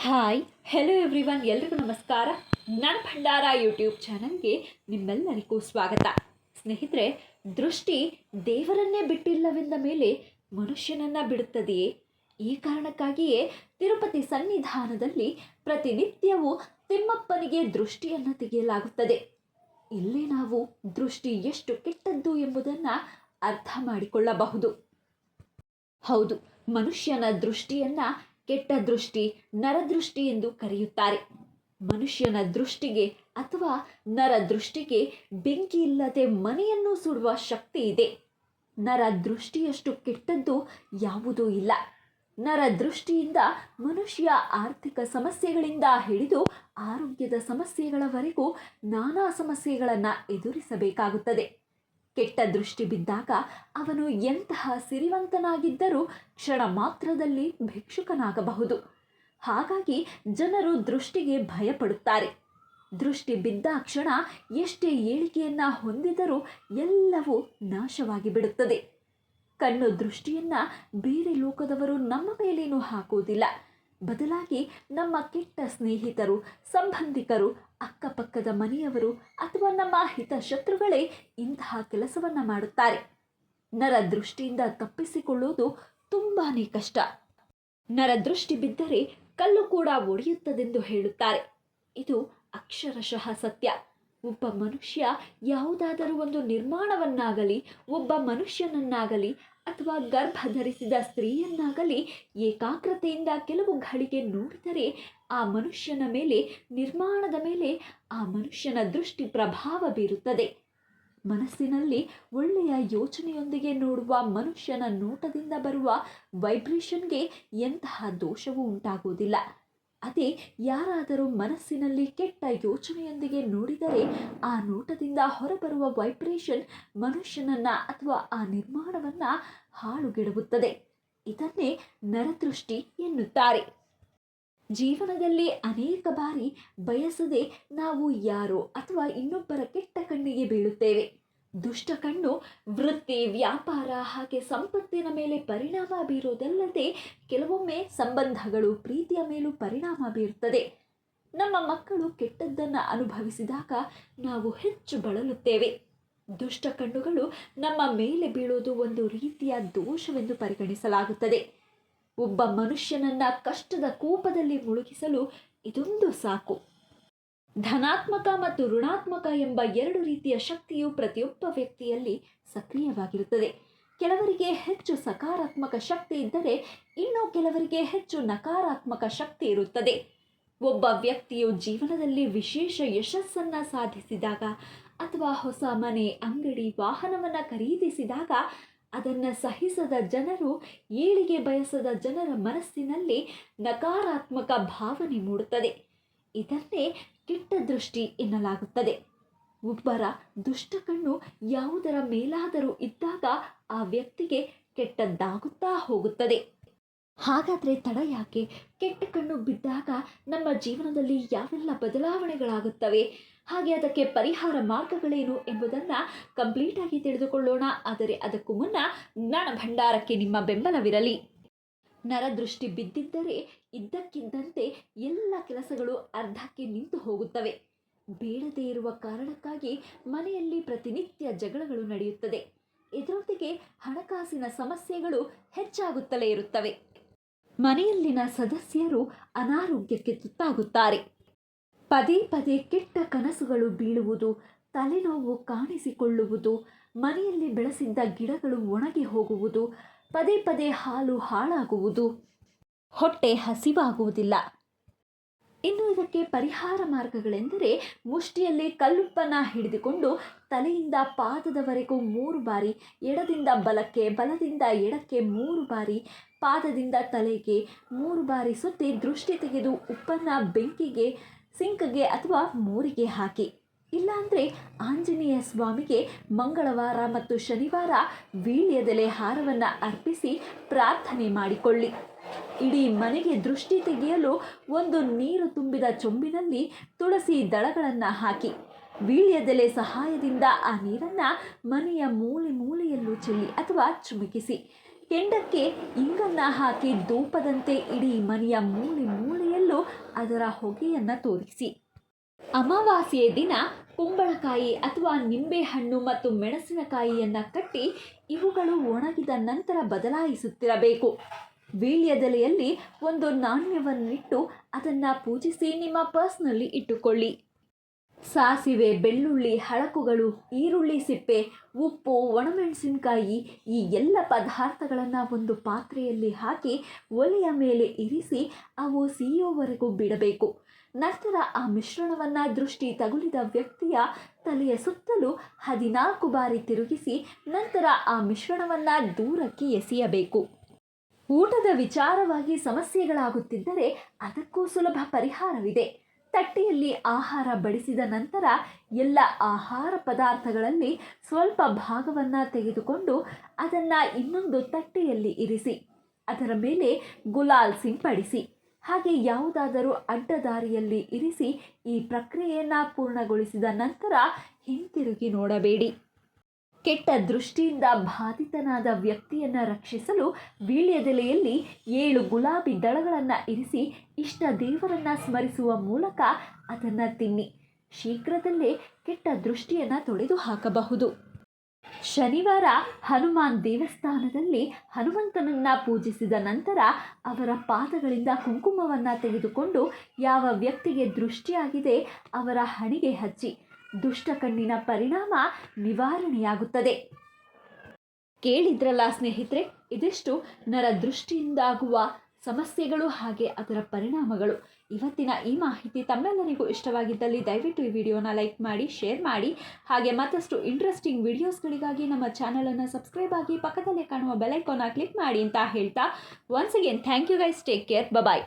Hi hello everyone, ಎಲ್ರಿಗೂ ನಮಸ್ಕಾರ. ನನ್ನ ಭಂಡಾರ ಯೂಟ್ಯೂಬ್ ಚಾನಲ್ಗೆ ನಿಮ್ಮೆಲ್ಲರಿಗೂ ಸ್ವಾಗತ. ಸ್ನೇಹಿತರೆ, ದೃಷ್ಟಿ ದೇವರನ್ನೇ ಬಿಟ್ಟಿಲ್ಲವೆಂದ ಮೇಲೆ ಮನುಷ್ಯನನ್ನು ಬಿಡುತ್ತದೆಯೇ? ಈ ಕಾರಣಕ್ಕಾಗಿಯೇ ತಿರುಪತಿ ಸನ್ನಿಧಾನದಲ್ಲಿ ಪ್ರತಿನಿತ್ಯವೂ ತಿಮ್ಮಪ್ಪನಿಗೆ ದೃಷ್ಟಿಯನ್ನು ತೆಗೆಯಲಾಗುತ್ತದೆ. ಇಲ್ಲೇ ನಾವು ದೃಷ್ಟಿ ಎಷ್ಟು ಕೆಟ್ಟದ್ದು ಎಂಬುದನ್ನು ಅರ್ಥ ಮಾಡಿಕೊಳ್ಳಬಹುದು. ಹೌದು, ಮನುಷ್ಯನ ದೃಷ್ಟಿಯನ್ನು ಕೆಟ್ಟ ದೃಷ್ಟಿ, ನರದೃಷ್ಟಿ ಎಂದು ಕರೆಯುತ್ತಾರೆ. ಮನುಷ್ಯನ ದೃಷ್ಟಿಗೆ ಅಥವಾ ನರದೃಷ್ಟಿಗೆ ಬೆಂಕಿ ಇಲ್ಲದೆ ಮನೆಯನ್ನು ಸುಡುವ ಶಕ್ತಿ ಇದೆ. ನರದೃಷ್ಟಿಯಷ್ಟು ಕೆಟ್ಟದ್ದು ಯಾವುದೂ ಇಲ್ಲ. ನರದೃಷ್ಟಿಯಿಂದ ಮನುಷ್ಯ ಆರ್ಥಿಕ ಸಮಸ್ಯೆಗಳಿಂದ ಹಿಡಿದು ಆರೋಗ್ಯದ ಸಮಸ್ಯೆಗಳವರೆಗೂ ನಾನಾ ಸಮಸ್ಯೆಗಳನ್ನು ಎದುರಿಸಬೇಕಾಗುತ್ತದೆ. ಕೆಟ್ಟ ದೃಷ್ಟಿ ಬಿದ್ದಾಗ ಅವನು ಎಂತಹ ಸಿರಿವಂತನಾಗಿದ್ದರೂ ಕ್ಷಣ ಮಾತ್ರದಲ್ಲಿ ಭಿಕ್ಷುಕನಾಗಬಹುದು. ಹಾಗಾಗಿ ಜನರು ದೃಷ್ಟಿಗೆ ಭಯಪಡುತ್ತಾರೆ. ದೃಷ್ಟಿ ಬಿದ್ದ ಕ್ಷಣ ಎಷ್ಟೇ ಏಳಿಗೆಯನ್ನು ಹೊಂದಿದರೂ ಎಲ್ಲವೂ ನಾಶವಾಗಿ ಬಿಡುತ್ತದೆ. ಕಣ್ಣು ದೃಷ್ಟಿಯನ್ನು ಬೇರೆ ಲೋಕದವರು ನಮ್ಮ ಮೇಲೇನೂ ಹಾಕುವುದಿಲ್ಲ. ಬದಲಾಗಿ ನಮ್ಮ ಕೆಟ್ಟ ಸ್ನೇಹಿತರು, ಸಂಬಂಧಿಕರು, ಅಕ್ಕಪಕ್ಕದ ಮನೆಯವರು ಅಥವಾ ನಮ್ಮ ಹಿತಶತ್ರುಗಳೇ ಇಂತಹ ಕೆಲಸವನ್ನು ಮಾಡುತ್ತಾರೆ. ನರದೃಷ್ಟಿಯಿಂದ ತಪ್ಪಿಸಿಕೊಳ್ಳುವುದು ತುಂಬಾ ಕಷ್ಟ. ನರದೃಷ್ಟಿ ಬಿದ್ದರೆ ಕಲ್ಲು ಕೂಡ ಒಡೆಯುತ್ತದೆಂದು ಹೇಳುತ್ತಾರೆ. ಇದು ಅಕ್ಷರಶಃ ಸತ್ಯ. ಒಬ್ಬ ಮನುಷ್ಯ ಯಾವುದಾದರೂ ಒಂದು ನಿರ್ಮಾಣವನ್ನಾಗಲಿ, ಒಬ್ಬ ಮನುಷ್ಯನನ್ನಾಗಲಿ ಅಥವಾ ಗರ್ಭ ಧರಿಸಿದ ಸ್ತ್ರೀಯನ್ನಾಗಲಿ ಏಕಾಗ್ರತೆಯಿಂದ ಕೆಲವು ಘಳಿಗೆ ನೋಡಿದರೆ ಆ ಮನುಷ್ಯನ ಮೇಲೆ, ನಿರ್ಮಾಣದ ಮೇಲೆ ಆ ಮನುಷ್ಯನ ದೃಷ್ಟಿ ಪ್ರಭಾವ ಬೀರುತ್ತದೆ. ಮನಸ್ಸಿನಲ್ಲಿ ಒಳ್ಳೆಯ ಯೋಚನೆಯೊಂದಿಗೆ ನೋಡುವ ಮನುಷ್ಯನ ನೋಟದಿಂದ ಬರುವ ವೈಬ್ರೇಷನ್ಗೆ ಎಂತಹ ದೋಷವೂ ಉಂಟಾಗುವುದಿಲ್ಲ. ಅದೇ ಯಾರಾದರೂ ಮನಸ್ಸಿನಲ್ಲಿ ಕೆಟ್ಟ ಯೋಚನೆಯೊಂದಿಗೆ ನೋಡಿದರೆ ಆ ನೋಟದಿಂದ ಹೊರಬರುವ ವೈಬ್ರೇಷನ್ ಮನುಷ್ಯನನ್ನು ಅಥವಾ ಆ ನಿರ್ಮಾಣವನ್ನು ಹಾಳುಗೆಡವುತ್ತದೆ. ಇದನ್ನೇ ನರದೃಷ್ಟಿ ಎನ್ನುತ್ತಾರೆ. ಜೀವನದಲ್ಲಿ ಅನೇಕ ಬಾರಿ ಬಯಸದೆ ನಾವು ಯಾರೋ ಅಥವಾ ಇನ್ನೊಬ್ಬರ ಕೆಟ್ಟ ಕಣ್ಣಿಗೆ ಬೀಳುತ್ತೇವೆ. ದುಷ್ಟ ಕಣ್ಣು ವೃತ್ತಿ, ವ್ಯಾಪಾರ ಹಾಗೆ ಸಂಪತ್ತಿನ ಮೇಲೆ ಪರಿಣಾಮ ಬೀರೋದಲ್ಲದೆ ಕೆಲವೊಮ್ಮೆ ಸಂಬಂಧಗಳು, ಪ್ರೀತಿಯ ಮೇಲೂ ಪರಿಣಾಮ ಬೀರುತ್ತದೆ. ನಮ್ಮ ಮಕ್ಕಳು ಕೆಟ್ಟದ್ದನ್ನು ಅನುಭವಿಸಿದಾಗ ನಾವು ಹೆಚ್ಚು ಬಳಲುತ್ತೇವೆ. ದುಷ್ಟ ಕಣ್ಣುಗಳು ನಮ್ಮ ಮೇಲೆ ಬೀಳೋದು ಒಂದು ರೀತಿಯ ದೋಷವೆಂದು ಪರಿಗಣಿಸಲಾಗುತ್ತದೆ. ಒಬ್ಬ ಮನುಷ್ಯನನ್ನ ಕಷ್ಟದ ಕೂಪದಲ್ಲಿ ಮುಳುಗಿಸಲು ಇದೊಂದು ಸಾಕು. ಧನಾತ್ಮಕ ಮತ್ತು ಋಣಾತ್ಮಕ ಎಂಬ ಎರಡು ರೀತಿಯ ಶಕ್ತಿಯು ಪ್ರತಿಯೊಬ್ಬ ವ್ಯಕ್ತಿಯಲ್ಲಿ ಸಕ್ರಿಯವಾಗಿರುತ್ತದೆ. ಕೆಲವರಿಗೆ ಹೆಚ್ಚು ಸಕಾರಾತ್ಮಕ ಶಕ್ತಿ ಇದ್ದರೆ ಇನ್ನು ಕೆಲವರಿಗೆ ಹೆಚ್ಚು ನಕಾರಾತ್ಮಕ ಶಕ್ತಿ ಇರುತ್ತದೆ. ಒಬ್ಬ ವ್ಯಕ್ತಿಯು ಜೀವನದಲ್ಲಿ ವಿಶೇಷ ಯಶಸ್ಸನ್ನು ಸಾಧಿಸಿದಾಗ ಅಥವಾ ಹೊಸ ಮನೆ, ಅಂಗಡಿ, ವಾಹನವನ್ನು ಖರೀದಿಸಿದಾಗ ಅದನ್ನು ಸಹಿಸದ ಜನರು, ಏಳಿಗೆ ಬಯಸದ ಜನರ ಮನಸ್ಸಿನಲ್ಲಿ ನಕಾರಾತ್ಮಕ ಭಾವನೆ ಮೂಡುತ್ತದೆ. ಇದನ್ನೇ ಕೆಟ್ಟ ದೃಷ್ಟಿ ಎನ್ನಲಾಗುತ್ತದೆ. ಒಬ್ಬರ ದುಷ್ಟ ಕಣ್ಣು ಯಾವುದರ ಮೇಲಾದರೂ ಇದ್ದಾಗ ಆ ವ್ಯಕ್ತಿಗೆ ಕೆಟ್ಟದ್ದಾಗುತ್ತಾ ಹೋಗುತ್ತದೆ. ಹಾಗಾದರೆ ತಡ ಯಾಕೆ? ಕೆಟ್ಟ ಕಣ್ಣು ಬಿದ್ದಾಗ ನಮ್ಮ ಜೀವನದಲ್ಲಿ ಯಾವೆಲ್ಲ ಬದಲಾವಣೆಗಳಾಗುತ್ತವೆ, ಹಾಗೆ ಅದಕ್ಕೆ ಪರಿಹಾರ ಮಾರ್ಗಗಳೇನು ಎಂಬುದನ್ನು ಕಂಪ್ಲೀಟಾಗಿ ತಿಳಿದುಕೊಳ್ಳೋಣ. ಆದರೆ ಅದಕ್ಕೂ ಮುನ್ನ ನನ್ನ ಭಂಡಾರಕ್ಕೆ ನಿಮ್ಮ ಬೆಂಬಲವಿರಲಿ. ನರದೃಷ್ಟಿ ಬಿದ್ದಿದ್ದರೆ ಇದ್ದಕ್ಕಿದ್ದಂತೆ ಎಲ್ಲ ಕೆಲಸಗಳು ಅರ್ಧಕ್ಕೆ ನಿಂತು ಹೋಗುತ್ತವೆ. ಬೇಡದೇ ಇರುವ ಕಾರಣಕ್ಕಾಗಿ ಮನೆಯಲ್ಲಿ ಪ್ರತಿನಿತ್ಯ ಜಗಳಗಳು ನಡೆಯುತ್ತದೆ. ಇದರೊಂದಿಗೆ ಹಣಕಾಸಿನ ಸಮಸ್ಯೆಗಳು ಹೆಚ್ಚಾಗುತ್ತಲೇ ಇರುತ್ತವೆ. ಮನೆಯಲ್ಲಿನ ಸದಸ್ಯರು ಅನಾರೋಗ್ಯಕ್ಕೆ ತುತ್ತಾಗುತ್ತಾರೆ. ಪದೇ ಪದೇ ಕೆಟ್ಟ ಕನಸುಗಳು ಬೀಳುವುದು, ತಲೆನೋವು ಕಾಣಿಸಿಕೊಳ್ಳುವುದು, ಮನೆಯಲ್ಲಿ ಬೆಳೆಸಿದ್ದ ಗಿಡಗಳು ಒಣಗಿ ಹೋಗುವುದು, ಪದೇ ಪದೇ ಹಾಲು ಹಾಳಾಗುವುದು, ಹೊಟ್ಟೆ ಹಸಿವಾಗುವುದಿಲ್ಲ. ಇನ್ನು ಇದಕ್ಕೆ ಪರಿಹಾರ ಮಾರ್ಗಗಳೆಂದರೆ ಮುಷ್ಟಿಯಲ್ಲಿ ಕಲ್ಲುಪ್ಪನ್ನು ಹಿಡಿದುಕೊಂಡು ತಲೆಯಿಂದ ಪಾದದವರೆಗೂ 3 ಬಾರಿ, ಎಡದಿಂದ ಬಲಕ್ಕೆ, ಬಲದಿಂದ ಎಡಕ್ಕೆ 3 ಬಾರಿ, ಪಾದದಿಂದ ತಲೆಗೆ 3 ಬಾರಿ ಸುತ್ತಿ ದೃಷ್ಟಿ ತೆಗೆದು ಉಪ್ಪನ್ನು ಬೆಂಕಿಗೆ, ಸಿಂಕ್ಗೆ ಅಥವಾ ಮೋರಿಗೆ ಹಾಕಿ. ಇಲ್ಲಾಂದರೆ ಆಂಜನೇಯ ಸ್ವಾಮಿಗೆ ಮಂಗಳವಾರ ಮತ್ತು ಶನಿವಾರ ವೀಳ್ಯದೆಲೆ ಹಾರವನ್ನು ಅರ್ಪಿಸಿ ಪ್ರಾರ್ಥನೆ ಮಾಡಿಕೊಳ್ಳಿ. ಇಡೀ ಮನೆಗೆ ದೃಷ್ಟಿ ತೆಗೆಯಲು ಒಂದು ನೀರು ತುಂಬಿದ ಚೊಂಬಿನಲ್ಲಿ ತುಳಸಿ ದಳಗಳನ್ನು ಹಾಕಿ ವೀಳ್ಯದೆಲೆ ಸಹಾಯದಿಂದ ಆ ನೀರನ್ನು ಮನೆಯ ಮೂಲೆ ಮೂಲೆಯಲ್ಲೂ ಚೆಲ್ಲಿ ಅಥವಾ ಚುಮುಕಿಸಿ. ಕೆಂಡಕ್ಕೆ ಇಂಗನ್ನು ಹಾಕಿ ಧೂಪದಂತೆ ಇಡೀ ಮನೆಯ ಮೂಲೆ ಮೂಲೆಯಲ್ಲೂ ಸುತ್ತಲೂ ಅದರ ಹೊಗೆಯನ್ನು ತೋರಿಸಿ. ಅಮಾವಾಸ್ಯೆಯ ದಿನ ಕುಂಬಳಕಾಯಿ ಅಥವಾ ನಿಂಬೆಹಣ್ಣು ಮತ್ತು ಮೆಣಸಿನಕಾಯಿಯನ್ನು ಕಟ್ಟಿ ಇವುಗಳು ಒಣಗಿದ ನಂತರ ಬದಲಾಯಿಸುತ್ತಿರಬೇಕು. ವೀಳ್ಯದೆಲೆಯಲ್ಲಿ ಒಂದು ನಾಣ್ಯವನ್ನಿಟ್ಟು ಅದನ್ನು ಪೂಜಿಸಿ ನಿಮ್ಮ ಪರ್ಸ್ನಲ್ಲಿ ಇಟ್ಟುಕೊಳ್ಳಿ. ಸಾಸಿವೆ, ಬೆಳ್ಳುಳ್ಳಿ, ಹಳಕುಗಳು, ಈರುಳ್ಳಿ ಸಿಪ್ಪೆ, ಉಪ್ಪು, ಒಣಮೆಣಸಿನಕಾಯಿ ಈ ಎಲ್ಲ ಪದಾರ್ಥಗಳನ್ನು ಒಂದು ಪಾತ್ರೆಯಲ್ಲಿ ಹಾಕಿ ಒಲೆಯ ಮೇಲೆ ಇರಿಸಿ ಅವು ಸಿಹಿಯೋವರೆಗೂ ಬಿಡಬೇಕು. ನಂತರ ಆ ಮಿಶ್ರಣವನ್ನು ದೃಷ್ಟಿ ತಗುಲಿದ ವ್ಯಕ್ತಿಯ ತಲೆಯ ಸುತ್ತಲೂ 14 ಬಾರಿ ತಿರುಗಿಸಿ ನಂತರ ಆ ಮಿಶ್ರಣವನ್ನು ದೂರಕ್ಕೆ ಎಸೆಯಬೇಕು. ಊಟದ ವಿಚಾರವಾಗಿ ಸಮಸ್ಯೆಗಳಾಗುತ್ತಿದ್ದರೆ ಅದಕ್ಕೂ ಸುಲಭ ಪರಿಹಾರವಿದೆ. ತಟ್ಟೆಯಲ್ಲಿ ಆಹಾರ ಬಡಿಸಿದ ನಂತರ ಎಲ್ಲ ಆಹಾರ ಪದಾರ್ಥಗಳಲ್ಲಿ ಸ್ವಲ್ಪ ಭಾಗವನ್ನು ತೆಗೆದುಕೊಂಡು ಅದನ್ನು ಇನ್ನೊಂದು ತಟ್ಟೆಯಲ್ಲಿ ಇರಿಸಿ ಅದರ ಮೇಲೆ ಗುಲಾಲ್ ಸಿಂಪಡಿಸಿ. ಹಾಗೆ ಯಾವುದಾದರೂ ಅಡ್ಡದಾರಿಯಲ್ಲಿ ಇರಿಸಿ ಈ ಪ್ರಕ್ರಿಯೆಯನ್ನು ಪೂರ್ಣಗೊಳಿಸಿದ ನಂತರ ಹಿಂತಿರುಗಿ ನೋಡಬೇಡಿ. ಕೆಟ್ಟ ದೃಷ್ಟಿಯಿಂದ ಬಾಧಿತನಾದ ವ್ಯಕ್ತಿಯನ್ನು ರಕ್ಷಿಸಲು ವೀಳ್ಯದೆಲೆಯಲ್ಲಿ 7 ಗುಲಾಬಿ ದಳಗಳನ್ನು ಇರಿಸಿ ಇಷ್ಟ ದೇವರನ್ನು ಸ್ಮರಿಸುವ ಮೂಲಕ ಅದನ್ನು ತಿನ್ನಿ. ಶೀಘ್ರದಲ್ಲೇ ಕೆಟ್ಟ ದೃಷ್ಟಿಯನ್ನು ತೊಡೆದು ಹಾಕಬಹುದು. ಶನಿವಾರ ಹನುಮಾನ್ ದೇವಸ್ಥಾನದಲ್ಲಿ ಹನುಮಂತನನ್ನು ಪೂಜಿಸಿದ ನಂತರ ಅವರ ಪಾದಗಳಿಂದ ಕುಂಕುಮವನ್ನು ತೆಗೆದುಕೊಂಡು ಯಾವ ವ್ಯಕ್ತಿಗೆ ದೃಷ್ಟಿಯಾಗಿದೆ ಅವರ ಹಣೆಗೆ ಹಚ್ಚಿ. ದುಷ್ಟ ಕಣ್ಣಿನ ಪರಿಣಾಮ ನಿವಾರಣೆಯಾಗುತ್ತದೆ. ಕೇಳಿದ್ರಲ್ಲ ಸ್ನೇಹಿತರೆ, ಇದಿಷ್ಟು ನರದೃಷ್ಟಿಯಿಂದಾಗುವ ಸಮಸ್ಯೆಗಳು ಹಾಗೆ ಅದರ ಪರಿಣಾಮಗಳು. ಇವತ್ತಿನ ಈ ಮಾಹಿತಿ ತಮ್ಮೆಲ್ಲರಿಗೂ ಇಷ್ಟವಾಗಿದ್ದಲ್ಲಿ ದಯವಿಟ್ಟು ಈ ವಿಡಿಯೋನ ಲೈಕ್ ಮಾಡಿ, ಶೇರ್ ಮಾಡಿ. ಹಾಗೆ ಮತ್ತಷ್ಟು ಇಂಟ್ರೆಸ್ಟಿಂಗ್ ವಿಡಿಯೋಸ್ಗಳಿಗಾಗಿ ನಮ್ಮ ಚಾನಲನ್ನು ಸಬ್ಸ್ಕ್ರೈಬ್ ಆಗಿ ಪಕ್ಕದಲ್ಲೇ ಕಾಣುವ ಬೆಲ್ ಐಕಾನ್ನ ಕ್ಲಿಕ್ ಮಾಡಿ ಅಂತ ಹೇಳ್ತಾ once again thank you guys. Take care. Bye.